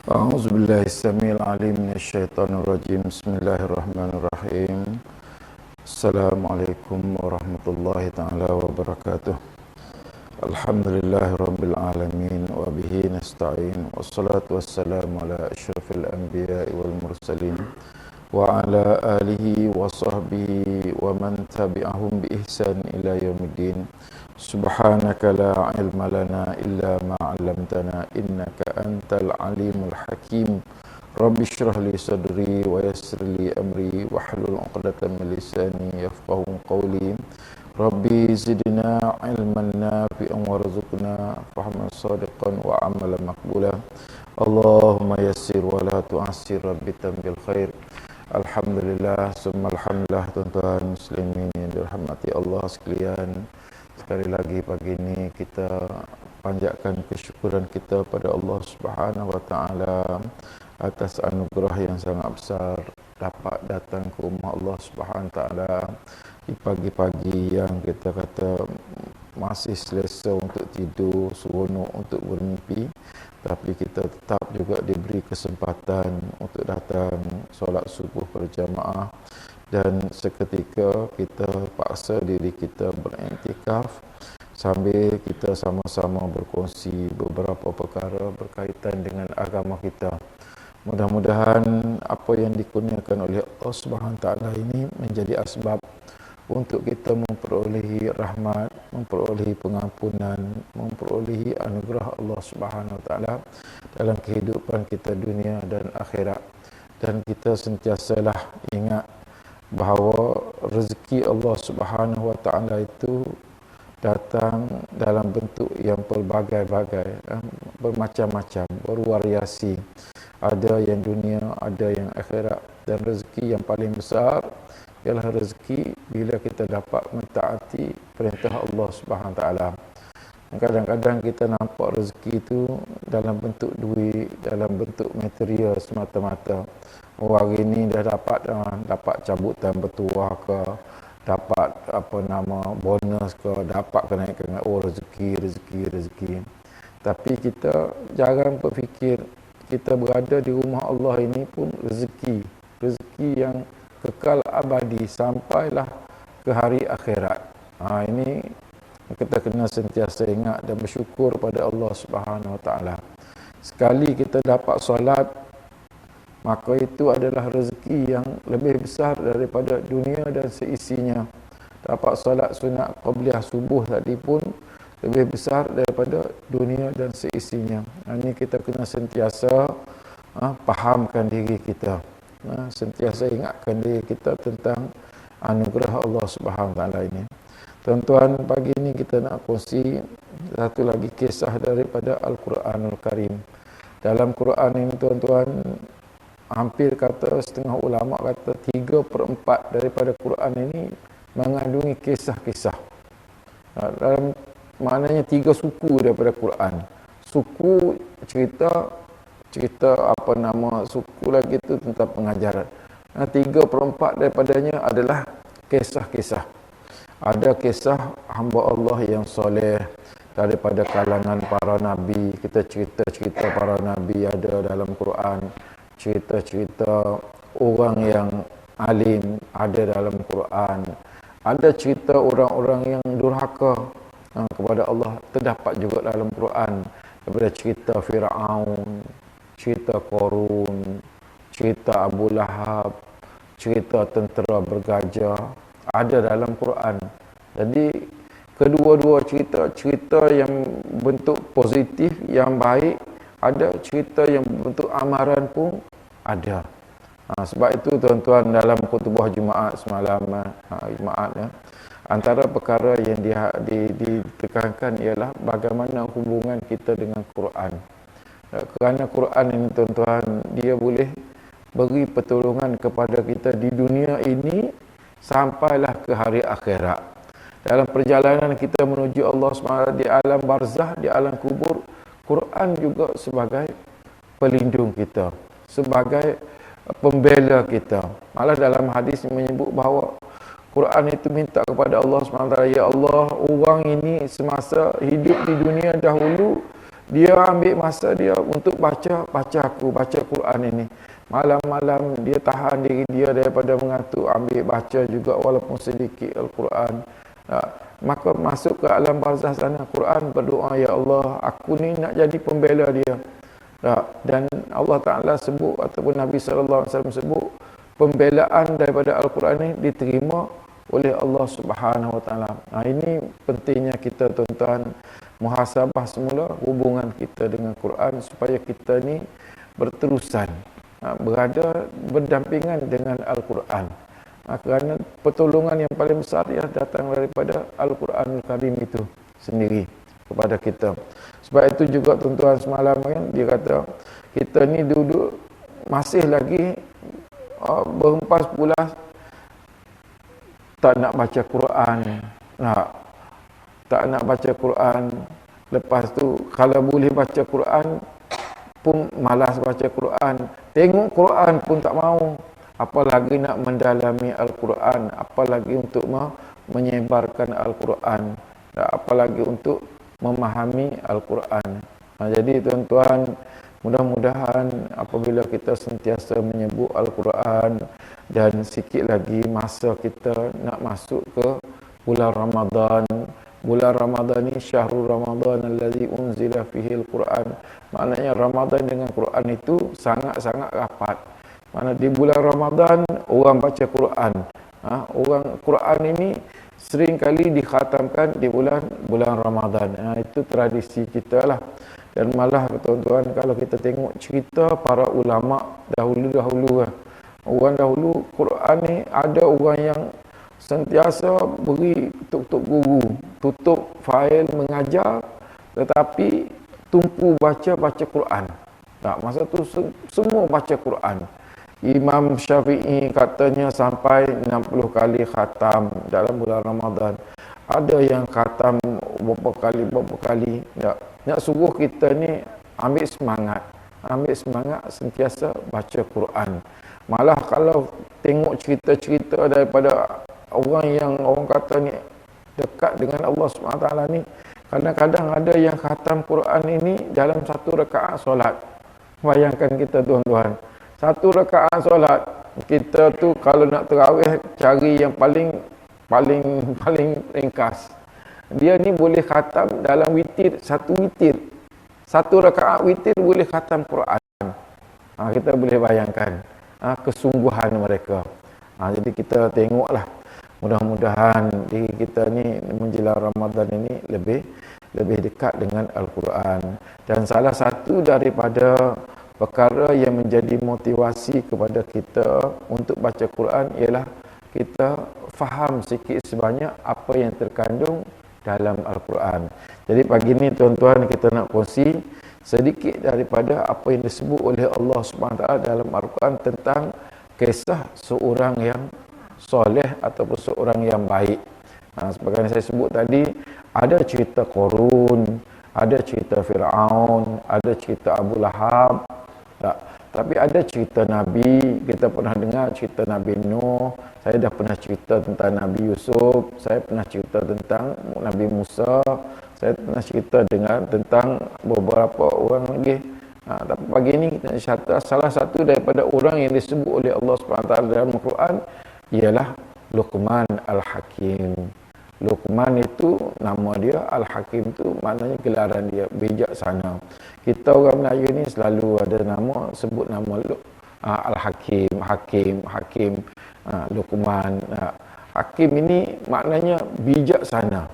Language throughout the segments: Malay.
أعوذ بالله السميع العليم من الشيطان الرجيم. بسم الله الرحمن الرحيم. السلام عليكم ورحمة الله تعالى وبركاته. الحمد لله رب العالمين وبه نستعين، والصلاة والسلام على أشرف الأنبياء والمرسلين وعلى آله وصحبه ومن تبعهم بإحسان إلى يوم الدين. سبحانك لا علم لنا إلا ما علمتنا إنك أنت العليم الحكيم. رب اشرح لي صدري ويسر لي أمري واحلل عقدة من لساني يفقهوا قولي. ربي زدنا علما نافعا وارزقنا فهما صادقا وعملا مقبولا. اللهم يسر ولا تعسر، ربي تمbil khair. Alhamdulillah, summa alhamdulillah, tuan-tuan muslimin yang dirahmati Allah sekalian. Sekali lagi pagi ini kita panjatkan kesyukuran kita pada Allah Subhanahu wa taala atas anugerah yang sangat besar dapat datang ke rumah Allah Subhanahu wa taala di pagi-pagi yang kita kata masih selesa untuk tidur, seronok untuk bermimpi, tapi kita tetap juga diberi kesempatan untuk datang solat subuh berjamaah, dan seketika kita paksa diri kita beriktikaf sambil kita sama-sama berkongsi beberapa perkara berkaitan dengan agama kita. Mudah-mudahan apa yang dikurniakan oleh Allah Subhanahu Wa Taala ini menjadi asbab untuk kita memperolehi rahmat, memperolehi pengampunan, memperolehi anugerah Allah Subhanahu Wa Taala dalam kehidupan kita dunia dan akhirat. Dan kita sentiasalah ingat bahawa rezeki Allah Subhanahu Wa Taala itu datang dalam bentuk yang pelbagai-bagai, bermacam-macam, bervariasi. Ada yang dunia, ada yang akhirat, dan rezeki yang paling besar ialah rezeki bila kita dapat mentaati perintah Allah Subhanahu Wa Taala. Kadang-kadang kita nampak rezeki itu dalam bentuk duit, dalam bentuk material semata-mata. Hari ini dah dapat cabutan bertuah ke, dapat bonus ke, dapat kenaikan, rezeki. Tapi kita jarang berfikir kita berada di rumah Allah ini pun rezeki yang kekal abadi sampailah ke hari akhirat. Ini kita kena sentiasa ingat dan bersyukur pada Allah Subhanahu Wa Taala. Sekali kita dapat solat, maka itu adalah rezeki yang lebih besar daripada dunia dan seisinya. Dapat solat sunat qabliyah subuh tadi pun lebih besar daripada dunia dan seisinya. Ini kita kena sentiasa pahamkan diri kita, sentiasa ingatkan diri kita tentang anugerah Allah Subhanahu Wa Taala ini. Tuan-tuan, pagi ini kita nak kongsi satu lagi kisah daripada Al-Quranul Karim. Dalam Quran ini tuan-tuan, hampir kata setengah ulama kata 3/4 daripada Quran ini mengandungi kisah-kisah. Dalam maknanya 3 suku daripada Quran. Suku cerita suku lagi itu tentang pengajaran. 3/4 daripadanya adalah kisah-kisah. Ada kisah hamba Allah yang soleh daripada kalangan para nabi. Kita cerita para nabi ada dalam Quran. Cerita orang yang alim ada dalam Quran. Ada cerita orang-orang yang durhaka kepada Allah terdapat juga dalam Quran. Daripada cerita Fir'aun, cerita Qarun, cerita Abu Lahab, cerita tentera bergajah, ada dalam Quran. Jadi kedua-dua cerita yang bentuk positif, yang baik, ada cerita yang bentuk amaran pun ada. Sebab itu tuan-tuan, dalam khutbah Jumaat semalam, antara perkara yang ditekankan ialah bagaimana hubungan kita dengan Quran. Kerana Quran ini tuan-tuan, dia boleh beri pertolongan kepada kita di dunia ini sampailah ke hari akhirat. Dalam perjalanan kita menuju Allah SWT di alam barzah, di alam kubur, Quran juga sebagai pelindung kita, sebagai pembela kita. Malah dalam hadis menyebut bahawa Quran itu minta kepada Allah SWT, ya Allah, orang ini semasa hidup di dunia dahulu Dia ambil masa dia untuk baca Quran ini. Malam-malam dia tahan diri dia daripada mengantuk, ambil baca juga walaupun sedikit Al-Quran. Maka masuk ke alam barzah sana, Quran berdoa, ya Allah, aku ni nak jadi pembela dia. Dan Allah Ta'ala sebut, ataupun Nabi SAW sebut, pembelaan daripada Al-Quran ini diterima oleh Allah Subhanahu Wa Ta'ala. Ini pentingnya kita, tuan-tuan, muhasabah semula hubungan kita dengan Quran supaya kita ni berterusan, berada berdampingan dengan Al-Quran. Kerana pertolongan yang paling besar ia datang daripada Al-Quranul Karim itu sendiri kepada kita. Sebab itu juga, tuan-tuan, semalam kan dia kata kita ni duduk masih lagi berhempas pulas tak nak baca Quran, tak nak baca Quran. Lepas tu kalau boleh baca Quran pun malas baca Quran, tengok Quran pun tak mau, apalagi nak mendalami Al-Quran, apalagi untuk menyebarkan Al-Quran, apalagi untuk memahami Al-Quran. Jadi tuan-tuan, mudah-mudahan apabila kita sentiasa menyebut Al-Quran dan sikit lagi masa kita nak masuk ke bulan Ramadan. Bulan Ramadan ni syahrul Ramadan allazi unzila fihi al-Quran. Maknanya Ramadan dengan Quran itu sangat-sangat rapat. Mana di bulan Ramadan orang baca Quran. Orang Quran ini sering kali dikhatamkan di bulan Ramadan. Itu tradisi kita lah. Dan malah, tuan-tuan, kalau kita tengok cerita para ulama dahulu-dahulu, orang dahulu Quran ni ada orang yang sentiasa beri tutup guru, tutup fail mengajar, tetapi tumpu baca Quran. Masa tu semua baca Quran. Imam Syafi'i katanya sampai 60 kali khatam dalam bulan Ramadan. Ada yang khatam berapa kali. Nak suruh kita ni ambil semangat sentiasa baca Quran. Malah kalau tengok cerita-cerita daripada orang yang orang kata ni dekat dengan Allah SWT ni, kadang-kadang ada yang khatam Quran ini dalam satu rakaat solat. Bayangkan kita, tuan-tuan, satu rakaat solat, kita tu kalau nak tarawih cari yang paling ringkas. Dia ni boleh khatam dalam witir, satu rakaat witir boleh khatam Quran. Kita boleh bayangkan kesungguhan mereka. Jadi kita tengoklah, mudah-mudahan diri kita ni menjelang Ramadan ini lebih dekat dengan Al-Quran. Dan salah satu daripada perkara yang menjadi motivasi kepada kita untuk baca Quran ialah kita faham sikit sebanyak apa yang terkandung dalam Al-Quran. Jadi pagi ni, tuan-tuan, kita nak kongsi sedikit daripada apa yang disebut oleh Allah SWT dalam Al-Quran tentang kisah seorang yang soleh ataupun seorang yang baik. Seperti yang saya sebut tadi, ada cerita Qarun, ada cerita Fir'aun, ada cerita Abu Lahab. Tapi ada cerita Nabi, kita pernah dengar cerita Nabi Nuh, saya dah pernah cerita tentang Nabi Yusuf, saya pernah cerita tentang Nabi Musa, saya pernah cerita tentang beberapa orang lagi. Tapi pagi ini kita cerita salah satu daripada orang yang disebut oleh Allah SWT dalam Al-Quran ialah Luqman Al-Hakim. Luqman itu nama dia, Al-Hakim itu maknanya gelaran dia, bijaksana. Kita orang Melayu ni selalu ada nama, sebut nama Al-Hakim, Hakim, Luqman. Hakim ini maknanya bijaksana.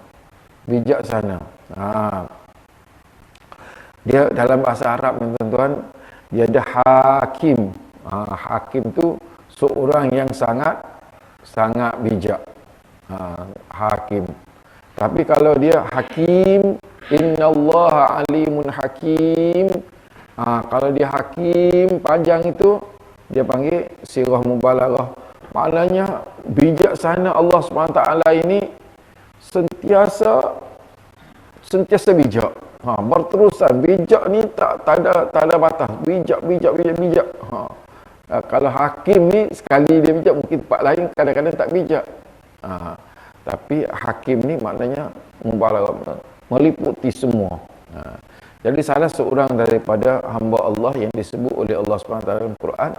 Dia dalam bahasa Arab, tuan-tuan, dia ada hakim. Hakim tu seorang yang sangat bijak. Hakim. Tapi kalau dia hakim, innallaha alimun hakim. Kalau dia hakim panjang itu dia panggil sirah mubalaghah. Maknanya bijaksana. Allah SWT ini sentiasa bijak. Berterusan. Bijak ni tak ada batas. Bijak. Kalau hakim ni sekali dia bijak, mungkin tempat lain kadang-kadang tak bijak. Tapi hakim ni maknanya mubalaghah, meliputi semua. Jadi salah seorang daripada hamba Allah yang disebut oleh Allah SWT dalam Quran,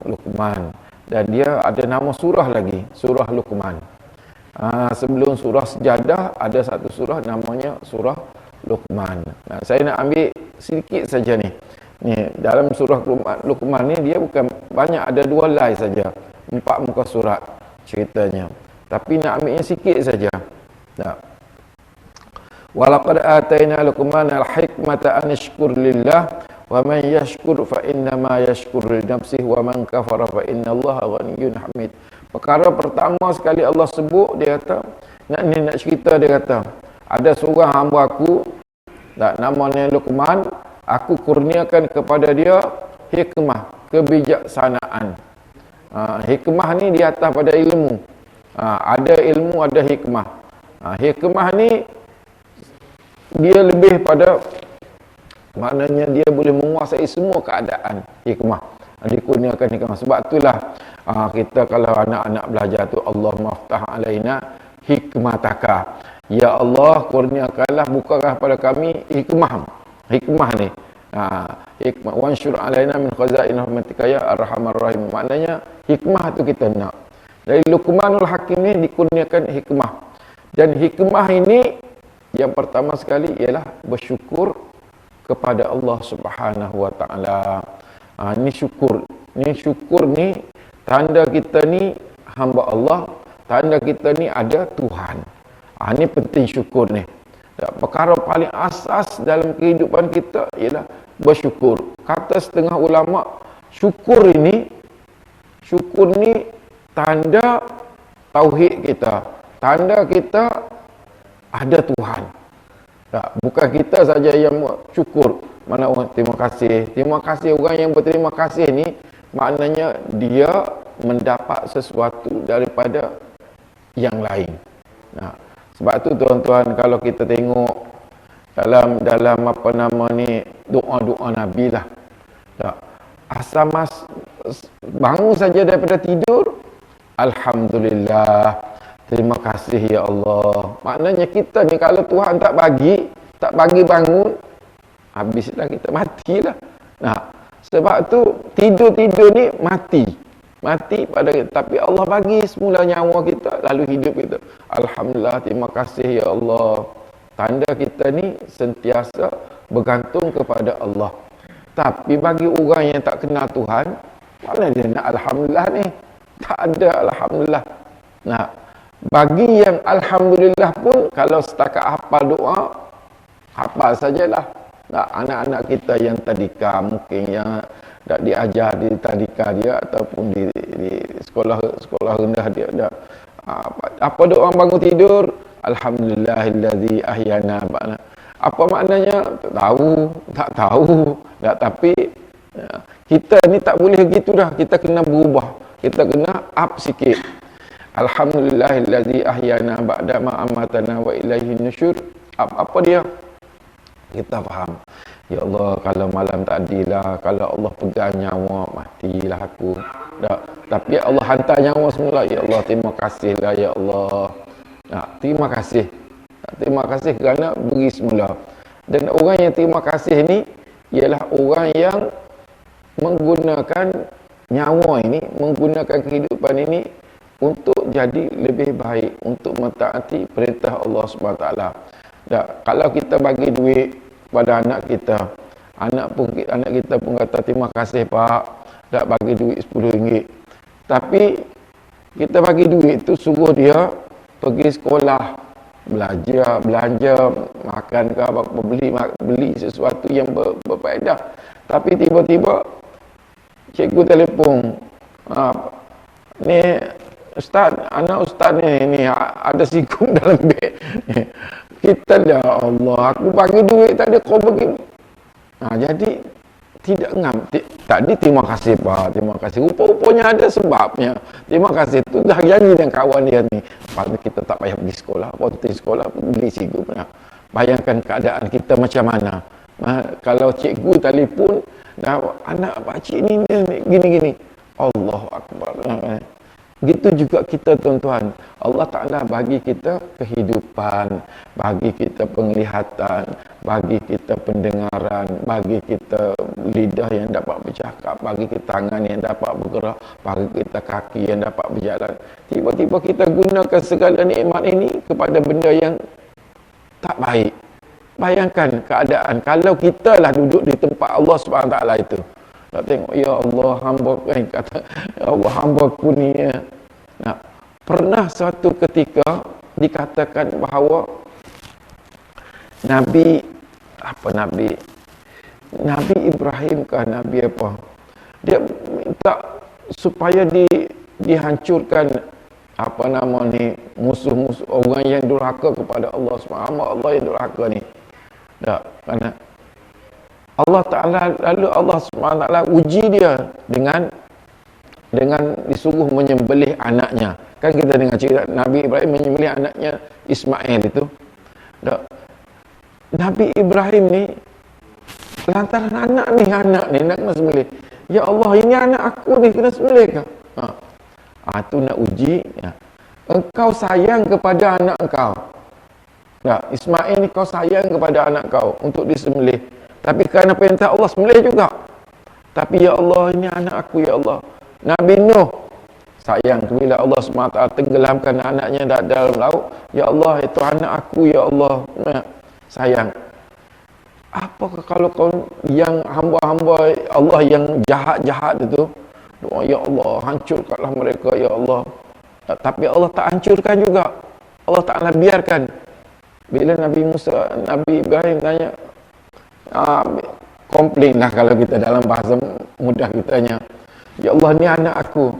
Luqman. Dan dia ada nama surah lagi, surah Luqman. Sebelum surah Sejadah, ada satu surah namanya surah Luqman. Saya nak ambil sedikit saja ni. Dalam surah Luqman ni dia bukan banyak, ada 2 line saja, 4 muka surat ceritanya. Tapi nak ambilnya sikit saja. Walaqad atayna Luqman al-hikmata an yashkur lillah wa man yashkur fa innama yashkur li nafsihi wa man kafara fa innallaha ghaniyyun hamid. Perkara pertama sekali Allah sebut, dia kata, nak cerita, dia kata, ada seorang hamba aku, namanya Luqman, aku kurniakan kepada dia hikmah, kebijaksanaan. Hikmah ni di atas pada ilmu. Ada ilmu, ada hikmah. Hikmah ni dia lebih pada, maknanya dia boleh menguasai semua keadaan. Hikmah dikurniakan hikmah. Sebab itulah kita kalau anak-anak belajar tu, Allah maftah alaina hikmataka, ya Allah kurniakanlah, bukalah pada kami hikmah ni. Hikmah wansyur alaina min khazain rahmatika ya arhamar rahim. Maknanya hikmah tu kita nak. Dari Luqmanul Hakim ni dikurniakan hikmah. Dan hikmah ini yang pertama sekali ialah bersyukur kepada Allah Subhanahu wa taala. Ni syukur. Ni syukur ni tanda kita ni hamba Allah, tanda kita ni ada Tuhan. Ni penting syukur ni. Perkara paling asas dalam kehidupan kita ialah bersyukur. Kata setengah ulama, syukur ni tanda tauhid kita, tanda kita ada Tuhan. Bukan kita saja yang syukur. Mana orang terima kasih. Terima kasih, orang yang berterima kasih ni maknanya dia mendapat sesuatu daripada yang lain. Sebab tu tuan-tuan, kalau kita tengok dalam apa nama ni, doa-doa Nabi lah. Asal bangun saja daripada tidur, alhamdulillah, terima kasih ya Allah. Maknanya kita ni kalau Tuhan tak bagi bangun, habislah, kita matilah. Sebab tu tidur-tidur ni mati pada kita. Tapi Allah bagi semula nyawa kita, lalu hidup kita. Alhamdulillah, terima kasih ya Allah. Tanda kita ni sentiasa bergantung kepada Allah. Tapi bagi orang yang tak kenal Tuhan, mana dia nak alhamdulillah ni? Tak ada alhamdulillah. Bagi yang alhamdulillah pun, kalau setakat hafal doa, hafal sajalah. Anak-anak kita yang tadika, mungkin yang tak diajar di tadika dia ataupun di sekolah rendah dia, apa doa bangun tidur, alhamdulillahillazi ahyana. Apa maknanya? Tak tahu. Tapi kita ni tak boleh gitu dah. Kita kena berubah. Kita kena up sikit. Alhamdulillahillazi ahyana ba'da ma amatana wa ilaihin nusyur. Apa dia? Kita faham. Ya Allah, kalau malam tadi lah, kalau Allah pegang nyawa, matilah aku. Tapi Allah hantar nyawa semula. Ya Allah, terima kasih lah ya Allah. Terima kasih. Terima kasih kerana beri semula. Dan orang yang terima kasih ni ialah orang yang menggunakan nyawa ini, menggunakan kehidupan ini untuk jadi lebih baik, untuk mentaati perintah Allah SWT. Kalau kita bagi duit pada anak kita, anak kita pun kata terima kasih Pak, dah bagi duit RM10. Tapi kita bagi duit tu suruh dia pergi sekolah, belanja, makan ke apa, beli sesuatu yang berfaedah. Tapi tiba-tiba cikgu telefon, ni Ustaz, anak Ustaz ni ada sikum dalam beg. Kita dah, Allah, aku bagi duit tadi kau bagi. Jadi tidak ngam. Tadi terima kasih Pak, terima kasih. Rupanya ada sebabnya. Terima kasih tu dah janji dengan kawan dia ni. Lepas kita tak payah pergi sekolah, pergi sekolah beli cikgu. Bayangkan keadaan kita macam mana. Kalau cikgu telefon, anak pakcik ni gini-gini. Allahu Akbar. Begitu juga kita tuan-tuan. Allah Ta'ala bagi kita kehidupan, bagi kita penglihatan, bagi kita pendengaran, bagi kita lidah yang dapat bercakap, bagi kita tangan yang dapat bergerak, bagi kita kaki yang dapat berjalan. Tiba-tiba kita gunakan segala nikmat ini kepada benda yang tak baik. Bayangkan keadaan kalau kita lah duduk di tempat Allah SWT itu. Tak tengok, ya Allah, hamba kata, ya Allah, hamba ku ni. Nah, pernah suatu ketika dikatakan bahawa Nabi Ibrahim kah, Nabi apa? Dia minta supaya dihancurkan musuh-musuh orang yang durhaka kepada Allah SWT. Allah yang durhaka ni. Tak, kerana Allah Ta'ala, lalu Allah SWT uji dia dengan disuruh menyembelih anaknya. Kan kita dengar cerita Nabi Ibrahim menyembelih anaknya Ismail itu. Tak. Nabi Ibrahim ni lantaran anak ni nak kena sembelih. Ya Allah, ini anak aku ni kena sembelih ke? Tu nak uji. Ya. Engkau sayang kepada anak engkau. Tak, Ismail ni kau sayang kepada anak kau untuk disembelih. Tapi kerana perintah Allah sembelih juga. Tapi ya Allah, ini anak aku ya Allah. Nabi Nuh sayang bila Allah SWT tenggelamkan anaknya dalam laut. Ya Allah, itu anak aku ya Allah. Sayang. Apakah kalau kau yang hamba-hamba Allah yang jahat-jahat itu, doa ya Allah, hancurkanlah mereka ya Allah. Tapi Allah tak hancurkan juga. Allah Ta'ala biarkan. Bila Nabi Ibrahim tanya, komplain lah kalau kita dalam bahasa mudah kitanya. Ya Allah, ni anak aku.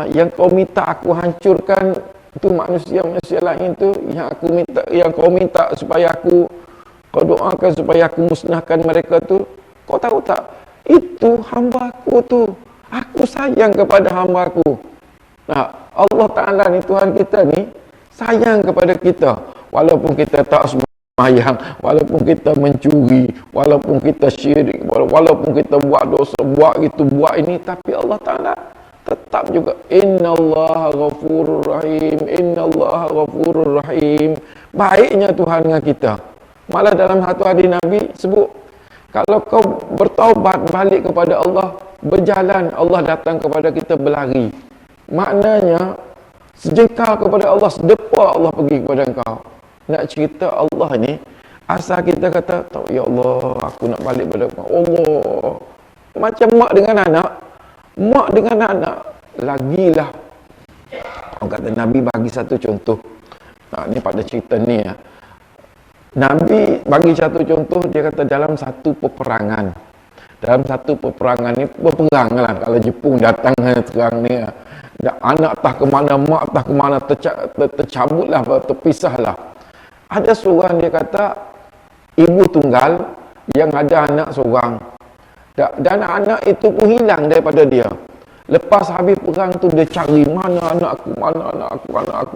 Yang kau minta aku hancurkan itu manusia-manusia lain tu, yang kau minta supaya kau doakan supaya aku musnahkan mereka tu. Kau tahu tak? Itu hamba aku tu. Aku sayang kepada hamba aku. Allah Ta'ala ni, Tuhan kita ni sayang kepada kita. Walaupun kita tak sembahyang, walaupun kita mencuri, walaupun kita syirik, walaupun kita buat dosa, buat itu, buat ini, tapi Allah Ta'ala tetap juga innallaha ghafurur rahim, innallaha ghafurur rahim. Baiknya Tuhan dengan kita. Malah dalam satu hadis Nabi sebut, kalau kau bertaubat balik kepada Allah, berjalan, Allah datang kepada kita berlari. Maknanya sejengkal kepada Allah, sedepa Allah pergi kepada engkau. Nak cerita Allah ni, asal kita kata, ya Allah, aku nak balik pada Allah. Macam mak dengan anak. Mak dengan anak, lagilah. Orang kata Nabi bagi satu contoh. Ni pada cerita ni. Nabi bagi satu contoh, dia kata dalam satu peperangan. Dalam satu peperangan ni, berperang lah. Kalau Jepun datang sekarang ni, anak tak ke mana, mak tak ke mana, tercabut lah, terpisah lah. Ada seorang dia kata, ibu tunggal yang ada anak seorang. Dan anak itu pun hilang daripada dia. Lepas habis perang tu dia cari mana anak aku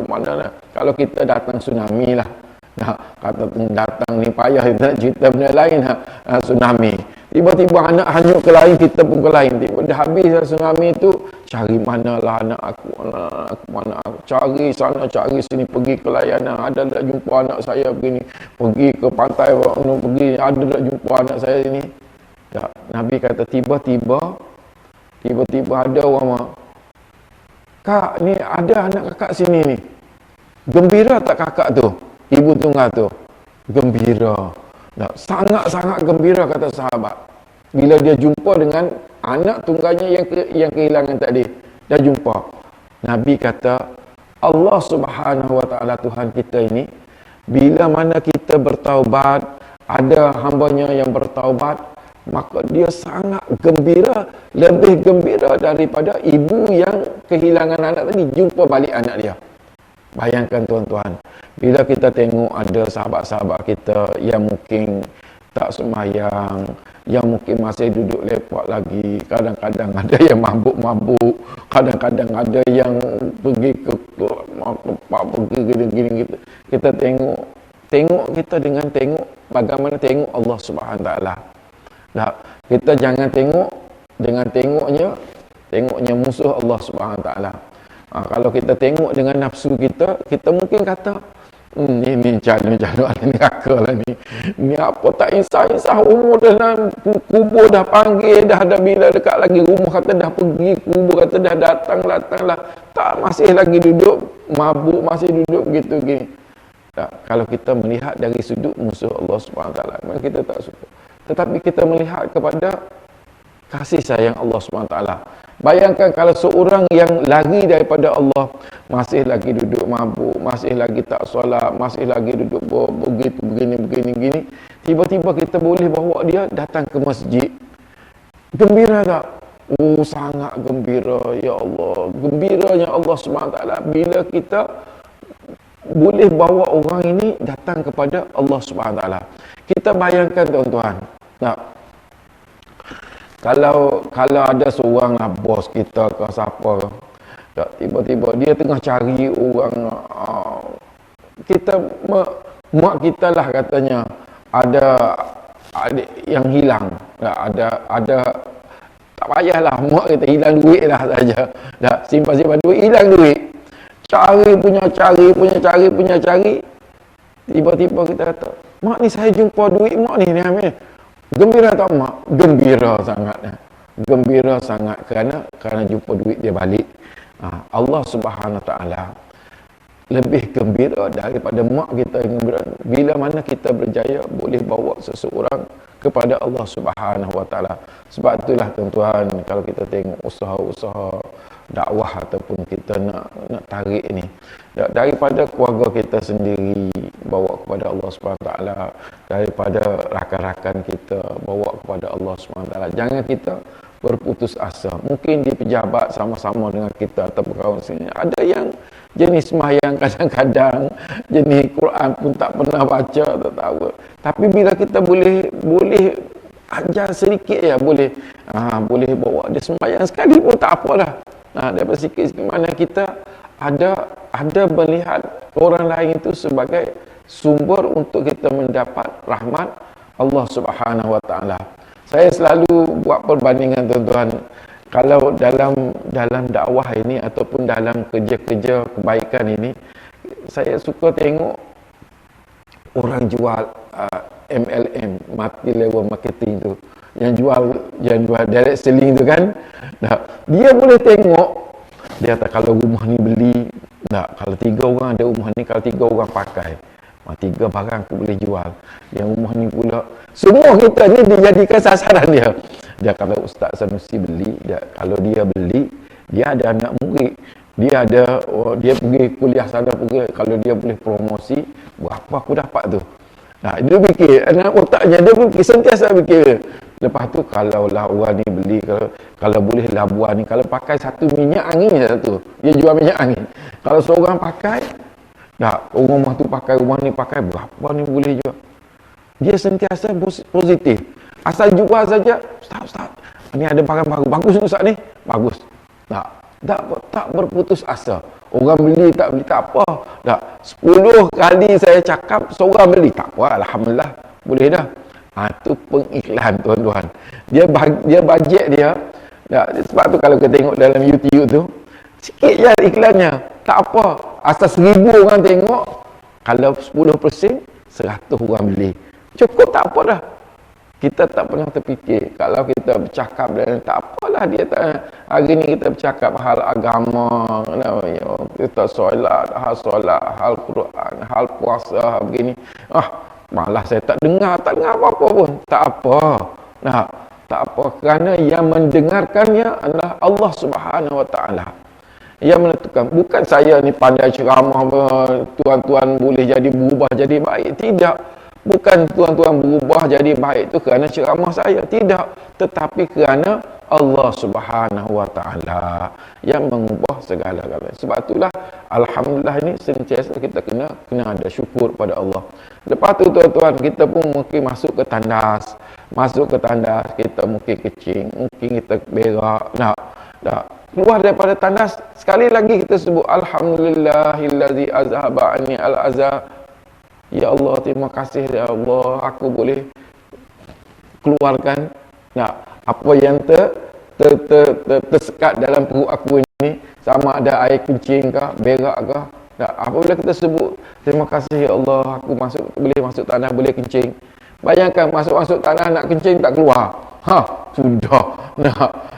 mana. Kalau kita datang tsunami lah. Kata datang ni payah kita nak cerita benda lain tsunami. Tiba-tiba anak hanyut ke lain, kita pun ke lain. Tiba dah habis tsunami tu, cari manalah anak aku, mana aku. Cari sana, cari sini, pergi ke layanan. Ada tak jumpa anak saya begini. Pergi ke pantai, pergi, ada tak jumpa anak saya ini. Tak. Nabi kata tiba-tiba ada orang mak. Kak, ni ada anak kakak sini ni. Gembira tak kakak tu? Ibu tunggal tu? Gembira. Sangat-sangat gembira kata sahabat. Bila dia jumpa dengan anak tunggalnya yang kehilangan tadi. Dia jumpa. Nabi kata, Allah Subhanahu Wa Ta'ala Tuhan kita ini, bila mana kita bertaubat, ada hambanya yang bertaubat, maka dia sangat gembira, lebih gembira daripada ibu yang kehilangan anak tadi jumpa balik anak dia. Bayangkan tuan-tuan, bila kita tengok ada sahabat-sahabat kita yang mungkin tak sembahyang, yang mungkin masih duduk lepak lagi, kadang-kadang ada yang mabuk-mabuk, kadang-kadang ada yang pergi ke tempat pergi gini-gini gitu. Kita tengok kita dengan tengok bagaimana tengok Allah Subhanahu Wa Taala. Kita jangan tengok dengan tengoknya musuh Allah Subhanahu Wa Taala. Kalau kita tengok dengan nafsu kita, kita mungkin kata, ni calon-calon ni kakak lah ni. Ni apa tak insah-insah, umur dalam kubur dah panggil, dah ada bila dekat lagi rumah kata dah pergi, kubur kata dah datang lah. Tak, masih lagi duduk mabuk, masih duduk begitu gini. Tak, kalau kita melihat dari sudut musuh Allah SWT, memang kita tak suka. Tetapi kita melihat kepada kasih sayang Allah SWT. Bayangkan kalau seorang yang lari daripada Allah, masih lagi duduk mabuk, masih lagi tak solat, masih lagi duduk begitu, begini. Tiba-tiba kita boleh bawa dia datang ke masjid. Gembira tak? Oh, sangat gembira, ya Allah. Gembiranya Allah SWT bila kita boleh bawa orang ini datang kepada Allah SWT. Kita bayangkan tuan-tuan. Nah, kalau ada seorang lah, bos kita ke siapa, tak, tiba-tiba dia tengah cari orang, kita mak kita lah katanya ada yang hilang, ada tak payahlah mak kita hilang duit lah saja, dah simpan duit, hilang duit, cari, tiba-tiba kita kata, mak ni saya jumpa duit mak ni ambil. Gembira tak mak? Gembira sangat kerana jumpa duit dia balik. Allah Subhanahu Wa Taala lebih gembira daripada mak kita yang gembira. Bila mana kita berjaya boleh bawa seseorang kepada Allah Subhanahu Wa Taala. Sebab itulah tuan-tuan, kalau kita tengok usaha-usaha dakwah ataupun kita nak tarik ni daripada keluarga kita sendiri, bawa kepada Allah SWT, daripada rakan-rakan kita bawa kepada Allah SWT. Jangan kita berputus asa. Mungkin di pejabat sama-sama dengan kita atau kawan sini ada yang jenis sembahyang kadang-kadang, jenis Quran pun tak pernah baca, tak tahu. Tapi bila kita boleh ajar sedikit ya, boleh bawa dia sembahyang sekali pun tak apalah. Daripada sikit-sikit, mana kita ada melihat orang lain itu sebagai sumber untuk kita mendapat rahmat Allah Subhanahu Wa Taala. Saya selalu buat perbandingan tuan-tuan, kalau dalam dakwah ini ataupun dalam kerja-kerja kebaikan ini, saya suka tengok orang jual MLM, multi level marketing tu, yang jual direct selling tu kan. Dia boleh tengok, dia kata kalau rumah ni beli, kalau 3 orang ada rumah ni, kalau 3 orang pakai, 3 barang aku boleh jual. Yang rumah ni pula, semua kita ni dijadikan sasaran dia. Dia kata Ustaz Sanusi beli, kalau dia beli, dia ada anak murid, dia pergi kuliah sana, kalau dia boleh promosi, berapa aku dapat tu. Dia fikir, anak otaknya dia sentiasa fikir. Lepas tu kalau lah orang ni beli, kalau boleh labuan ni, kalau pakai satu minyak angin satu, dia jual minyak angin. Kalau seorang pakai, rumah tu pakai, rumah ni pakai, berapa ni boleh jual. Dia sentiasa positif. Asal jual saja, Ustaz, ni ada barang baru, bagus Ustaz ni, bagus. Tak berputus asa. Orang beli tak beli tak apa. 10 kali saya cakap, seorang beli tak apa, alhamdulillah, boleh dah. Itu pengiklan tuan-tuan. Dia bajet dia. Sebab tu kalau kita tengok dalam YouTube tu, sikit je iklannya, tak apa. Asal 1000 orang tengok, kalau 10%, 100 orang beli. Cukup, tak apa dah. Kita tak pernah terfikir, kalau kita bercakap dan tak apalah dia tak, hari ni kita bercakap hal agama, kita solat, hal Quran, hal puasa, hal begini. Malah saya tak dengar apa-apa pun. Tak apa. Tak apa, kerana yang mendengarkannya adalah Allah Subhanahu Wa Taala. Yang menentukan, bukan saya ni pandai ceramah, tuan-tuan boleh jadi berubah jadi baik. Tidak. Bukan tuan-tuan berubah jadi baik tu kerana ceramah saya, tidak, tetapi kerana Allah Subhanahu Wa Taala yang mengubah segala-galanya. Sebab itulah alhamdulillah ini sentiasa kita kena ada syukur pada Allah. Lepas tu tuan-tuan, kita pun mungkin masuk ke tandas, kita mungkin kecing, mungkin kita berak, keluar daripada tandas, sekali lagi kita sebut alhamdulillahillazi azhaba anni al-azab. Ya Allah, terima kasih ya Allah, aku boleh keluarkan apa yang tersekat dalam perut aku ini, sama ada air kencing ke, berak ke. Tak, apabila kita sebut terima kasih ya Allah, aku boleh masuk tanah, boleh kencing. Bayangkan masuk tanah nak kencing tak keluar. Sudah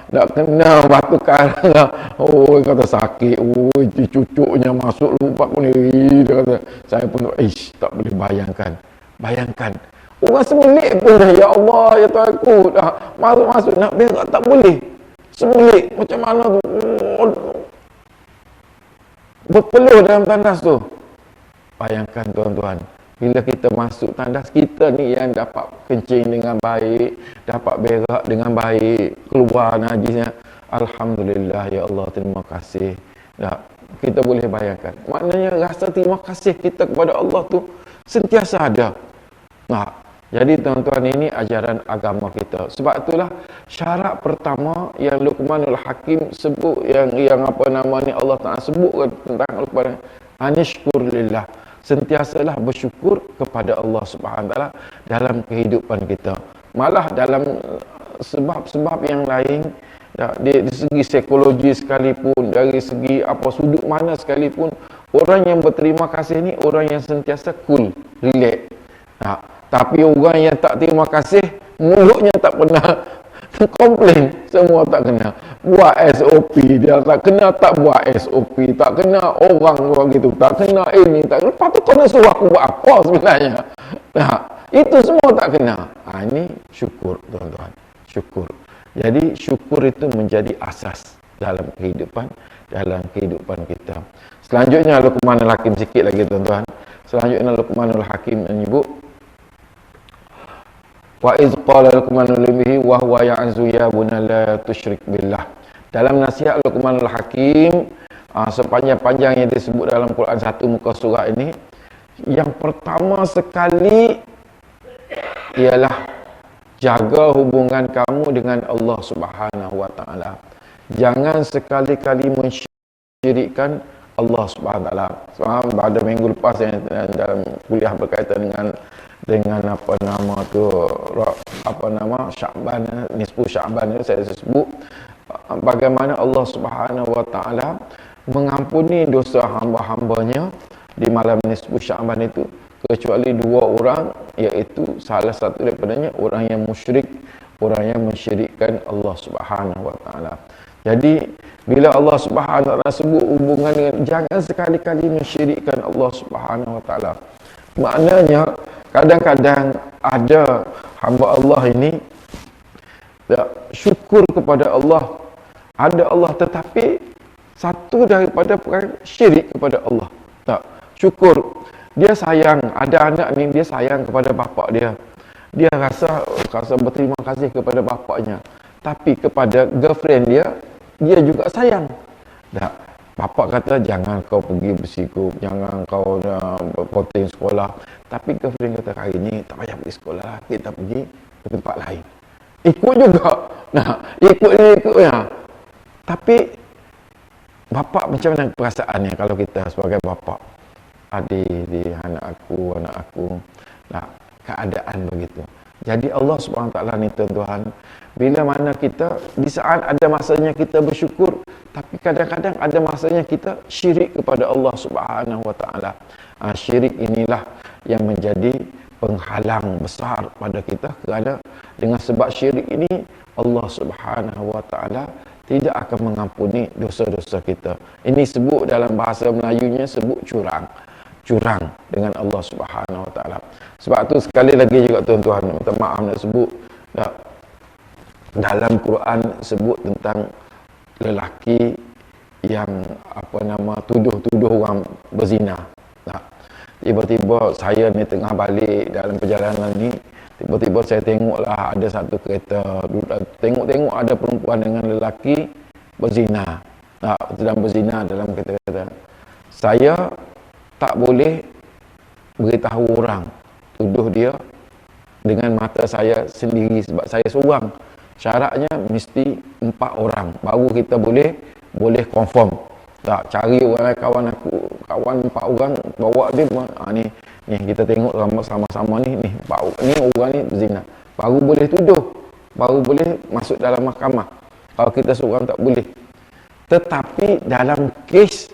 nak kena batu karang. Oh, kata sakit. Oh, cucuknya masuk lubang ni. Dia kata, saya pun tak boleh bayangkan. Orang semelik pun dah, ya Allah, ya Tuhan aku, dah masuk nak berak tak boleh. Semelik macam mana tu? Berpeluh dalam tandas tu. Bayangkan tuan-tuan, bila kita masuk tandas, kita ni yang dapat kencing dengan baik, dapat berak dengan baik, keluar najisnya. Alhamdulillah, ya Allah, terima kasih. Kita boleh bayangkan. Maknanya rasa terima kasih kita kepada Allah tu sentiasa ada. Jadi tuan-tuan, ini ajaran agama kita. Sebab itulah syarat pertama yang Luqmanul Hakim sebut, yang apa nama ni Allah Ta'ala sebut tentang Luqman, anishkur lillah. Sentiasalah bersyukur kepada Allah Subhanahu Wa Ta'ala dalam kehidupan kita. Malah dalam sebab-sebab yang lain, dari segi psikologi sekalipun, dari segi apa sudut mana sekalipun, orang yang berterima kasih ni orang yang sentiasa cool, relax. Tapi orang yang tak terima kasih, mulutnya tak pernah komplain, semua tak kena buat SOP, dia tak buat SOP, tak kena orang gitu, tak kena ini, tak kena. Lepas tu kena suruh aku buat apa sebenarnya? Itu semua tak kena. Ini syukur tuan-tuan, syukur. Jadi syukur itu menjadi asas dalam kehidupan kita. Selanjutnya Luqmanul Hakim, sikit lagi tuan-tuan. Selanjutnya Luqmanul Hakim menyebut, wa iz qala Luqmanul libnihi wa huwa ya'zu ya bunna la tusyrik billah. Dalam nasihat Luqmanul Hakim, sepanjang-panjang yang disebut dalam Quran, satu muka surah ini, yang pertama sekali ialah jaga hubungan kamu dengan Allah Subhanahu Wa Ta'ala. Jangan sekali-kali mensyirikkan Allah Subhanahu Wa Ta'ala. Pada minggu lepas yang dalam kuliah berkaitan dengan Sya'ban, nisfu Sya'ban itu saya sebut bagaimana Allah Subhanahu Wa Ta'ala mengampuni dosa hamba-hambanya di malam nisfu Sya'ban itu, kecuali dua orang, iaitu salah satu daripadanya orang yang musyrik, orang yang mensyirikkan Allah Subhanahu Wa Ta'ala. Jadi bila Allah Subhanahu Wa Ta'ala sebut hubungan dengan, jangan sekali-kali mensyirikkan Allah Subhanahu Wa Ta'ala. Maknanya kadang-kadang ada hamba Allah ini syukur kepada Allah, ada Allah, tetapi satu daripada perkara syirik kepada Allah. Tak syukur, dia sayang, ada anak ni dia sayang kepada bapa dia, dia rasa berterima kasih kepada bapaknya, tapi kepada girlfriend dia juga sayang. Tak, bapa kata jangan kau pergi bersikup, jangan kau berpoting sekolah, tapi girlfriend kata hari ni tak payah pergi sekolah lah, kita pergi ke tempat lain. Ikut juga. Ikut ya. Tapi bapa macam mana perasaannya kalau kita sebagai bapa? Adik anak aku, keadaan begitu. Jadi Allah Subhanahu Wa Ta'ala ni tuan-tuan, bila mana kita, di saat ada masanya kita bersyukur, tapi kadang-kadang ada masanya kita syirik kepada Allah Subhanahu Wa Ta'ala. Syirik inilah yang menjadi penghalang besar pada kita, kerana dengan sebab syirik ini Allah Subhanahu Wa Ta'ala tidak akan mengampuni dosa-dosa kita. Ini sebut dalam bahasa Melayunya sebut curang dengan Allah Subhanahu Wa Ta'ala. Sebab tu sekali lagi juga tuan-tuan, minta maaf nak sebut, dalam Quran sebut tentang lelaki yang tuduh orang berzina. Tiba-tiba saya ni tengah balik dalam perjalanan ni, tiba-tiba saya tengoklah ada satu kereta, tengok ada perempuan dengan lelaki berzina, sedang berzina dalam kereta. Saya tak boleh beritahu orang, tuduh dia dengan mata saya sendiri, sebab saya seorang. Syaratnya mesti 4 orang baru kita boleh confirm. Tak cari orang kawan 4 orang bawa dia, ni kita tengok sama-sama ni orang ni berzina, baru boleh tuduh, baru boleh masuk dalam mahkamah. Kalau kita seorang tak boleh. Tetapi dalam kes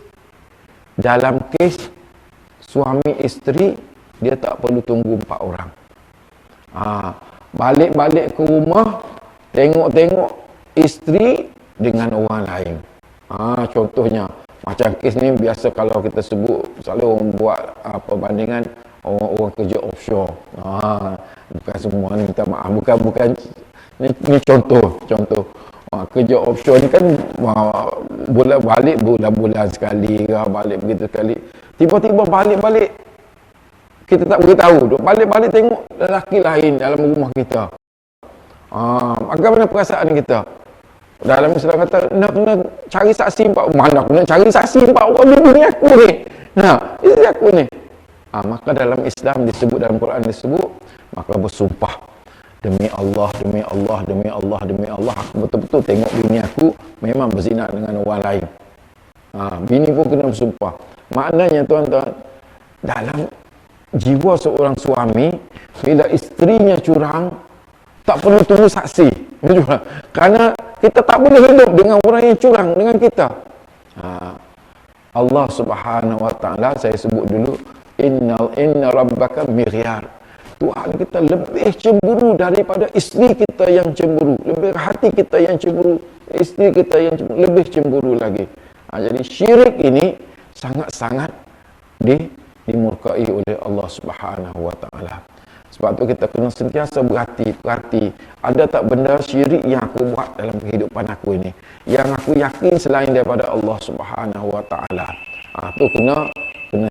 suami isteri, dia tak perlu tunggu 4 orang. Balik-balik ke rumah, tengok-tengok isteri dengan orang lain. Contohnya macam kes ni biasa kalau kita sebut, selalu orang buat perbandingan orang kerja offshore. Bukan semua ni, minta maaf, bukan ni contoh. Kerja offshore ni kan balik bulan sekali ke, balik begitu sekali. Tiba-tiba balik kita tak beritahu. Balik tengok lelaki lain dalam rumah kita. Bagaimana perasaan kita? Dalam Islam kata nak kena cari saksi 4. Mana aku nak cari saksi 4 orang ni aku ni. Isteri aku ni. Maka dalam Islam disebut, dalam Quran disebut, maka bersumpah. Demi Allah, aku betul-betul tengok bini aku memang berzina dengan orang lain. Bini pun kena bersumpah. Maknanya tuan-tuan, dalam jiwa seorang suami, bila isterinya curang, tak perlu tunggu saksi. Kerana kita tak boleh hidup dengan orang yang curang dengan kita. Allah Subhanahu wa taala, saya sebut dulu, inna rabbaka miryar. Tuhan kita lebih cemburu daripada isteri kita yang cemburu, lebih hati kita yang cemburu, isteri kita yang cemburu, lebih cemburu lagi. Jadi syirik ini sangat-sangat dimurkai oleh Allah Subhanahu wa taala. Sebab tu kita kena sentiasa berhati-hati. Ada tak benda syirik yang aku buat dalam kehidupan aku ini, yang aku yakin selain daripada Allah Subhanahu wa taala. Tu kena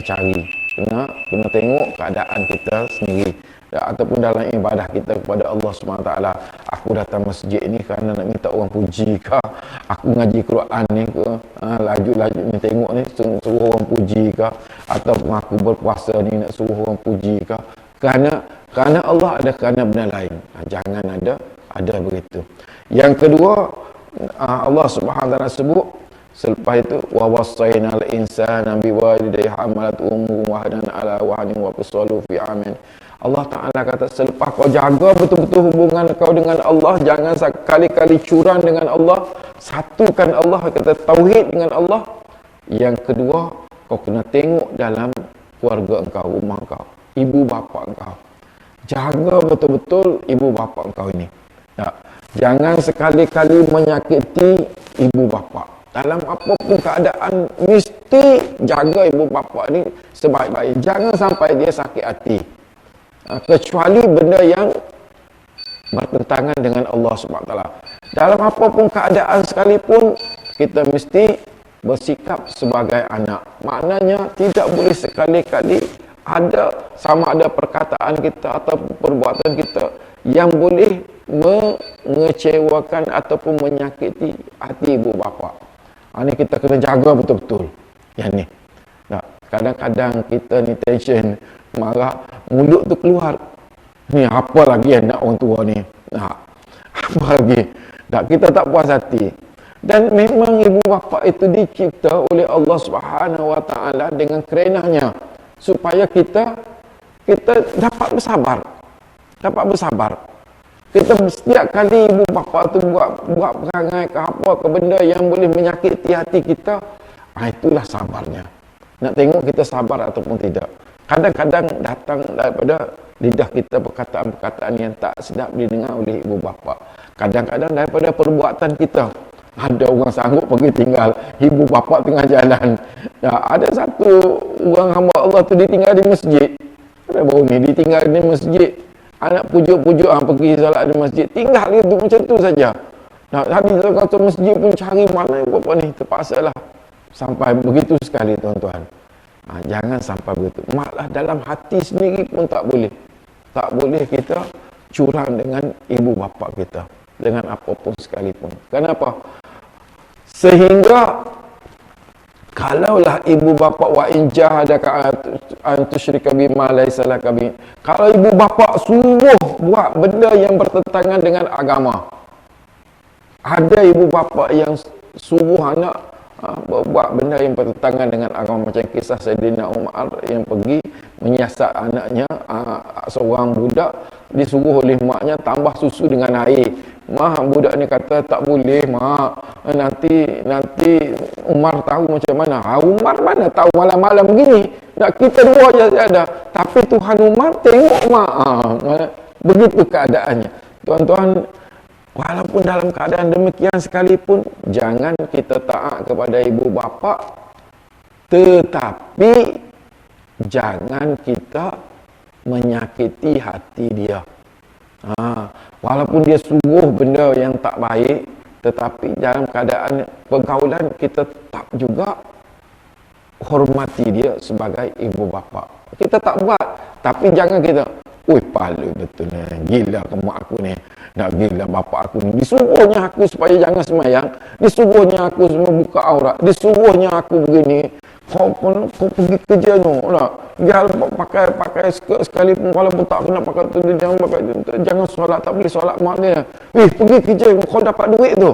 cari, kena tengok keadaan kita sendiri, ataupun dalam ibadah kita kepada Allah Subhanahu wa taala. Aku datang masjid ni kerana nak minta orang puji ke, aku ngaji Quran ni ke, laju-laju ni tengok ni suruh orang puji ke, ataupun aku berpuasa ni nak suruh orang puji ke, kerana Allah ada, kerana benda lain. Jangan ada begitu. Yang kedua, Allah Subhanahu wa taala sebut selepas itu, wa wasainal insana biwalidayhi hamalat ummuhu wahnan ala wahnin wa fisaluhu fi amin. Allah Ta'ala kata, selepas kau jaga betul-betul hubungan kau dengan Allah, jangan sekali-kali curang dengan Allah, satukan Allah, kata tauhid dengan Allah. Yang kedua, kau kena tengok dalam keluarga engkau, rumah engkau, ibu bapa engkau. Jaga betul-betul ibu bapa engkau ini. Jangan sekali-kali menyakiti ibu bapa. Dalam apapun keadaan, mesti jaga ibu bapa ni sebaik-baik. Jangan sampai dia sakit hati. Kecuali benda yang bertentangan dengan Allah SWT. Dalam apapun keadaan sekalipun, kita mesti bersikap sebagai anak. Maknanya tidak boleh sekali-kali sama ada perkataan kita atau perbuatan kita yang boleh mengecewakan ataupun menyakiti hati ibu bapa. Ini kita kena jaga betul-betul. Yang ni. Kadang-kadang kita ni tension, marah, mulut tu keluar. Ni apa lagi yang nak orang tua ni? Apa lagi? Kita tak puas hati. Dan memang ibu bapa itu dicipta oleh Allah Subhanahu wa taala dengan kerenahnya, supaya kita dapat bersabar. Kita setiap kali ibu bapa tu buat perangai ke apa ke benda yang boleh menyakiti hati kita, itulah sabarnya. Nak tengok kita sabar ataupun tidak. Kadang-kadang datang daripada lidah kita perkataan-perkataan yang tak sedap didengar oleh ibu bapa. Kadang-kadang daripada perbuatan kita. Ada orang sanggup pergi tinggal ibu bapa tengah jalan. Ada satu orang hamba Allah tu ditinggal di masjid. Baru ni ditinggal di masjid. Anak pujuk-pujuk pergi solat di masjid. Tinggal itu macam tu saja. Habis kata masjid pun cari mana ibu bapa ni. Terpaksalah. Sampai begitu sekali tuan-tuan. Jangan sampai begitu. Malah dalam hati sendiri pun tak boleh. Tak boleh kita curang dengan ibu bapa kita. Dengan apapun sekalipun. Kenapa? Sehingga kalaulah ibu bapa wa in jahadaka an tusyrika bima laysa laka bi. Kalau ibu bapa suruh buat benda yang bertentangan dengan agama. Ada ibu bapa yang suruh anak buat benda yang bertentangan dengan agama, macam kisah Saidina Umar yang pergi menyiasat anaknya, seorang budak disuruh oleh maknya tambah susu dengan air. Mak, budak ni kata tak boleh, mak. Nanti Umar tahu macam mana. Umar mana tahu malam-malam begini. Nak kita dua je ada. Tapi Tuhan Umar tengok, mak. Begitu keadaannya. Tuan-tuan, walaupun dalam keadaan demikian sekalipun, jangan kita taat kepada ibu bapa, tetapi jangan kita menyakiti hati dia. Walaupun dia suruh benda yang tak baik, tetapi dalam keadaan pergaulan kita tetap juga hormati dia sebagai ibu bapa. Kita tak buat, tapi jangan kita, pahala betul ni, gila kamu aku ni, nak gila bapa aku ni, disuruhnya aku supaya jangan semayang, disuruhnya aku semua buka aurat, disuruhnya aku begini. Kau pergi kerja tu lah. Dia pakai skirt sekalipun, walaupun tak kena pakai tu, jangan solat, tak boleh solat mak dia. Pergi kerja, kau dapat duit tu.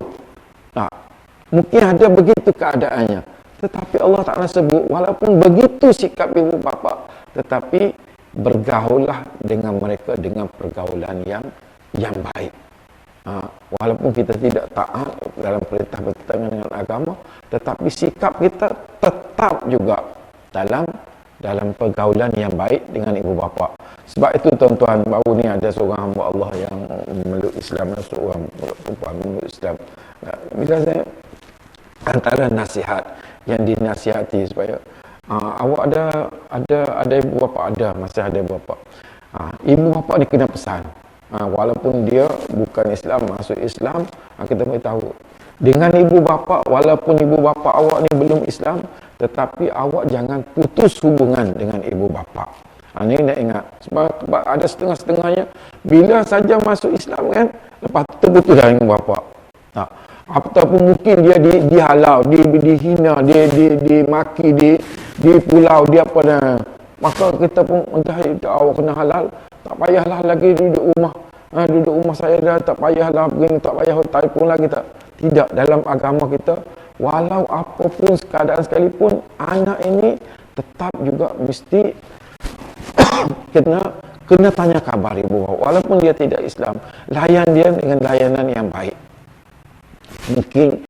Mungkin ada begitu keadaannya. Tetapi Allah Ta'ala sebut, walaupun begitu sikap ibu bapa, tetapi bergaullah dengan mereka dengan pergaulan yang baik. Walaupun kita tidak taat dalam perintah bertentangan dengan agama, tetapi sikap kita tetap juga dalam pergaulan yang baik dengan ibu bapa. Sebab itu tuan-tuan, baru ni ada seorang hamba Allah yang memeluk Islam, seorang perempuan memeluk Islam. Bila saya antara nasihat yang dinasihati supaya awak ada ibu bapa, masih ada ibu bapa. Ibu bapa ni kena pesan. Walaupun dia bukan Islam, masuk Islam, kita beritahu dengan ibu bapa, walaupun ibu bapa awak ni belum Islam, tetapi awak jangan putus hubungan dengan ibu bapa. Ini nak ingat, sebab ada setengah-setengahnya bila saja masuk Islam kan, lepas tu terputus dengan ibu bapa. Ataupun mungkin dia dihalau, dihina, dimaki, dipulau, dia apa dah. Maka kita pun entah awak kena halal, tak payahlah lagi duduk rumah. Duduk rumah saya dah, tak payahlah begini, tak payah telefon lagi tak. Tidak, dalam agama kita, walau apapun keadaan sekalipun, anak ini tetap juga mesti kena tanya kabar ibu bapa. Walaupun dia tidak Islam, layan dia dengan layanan yang baik. Mungkin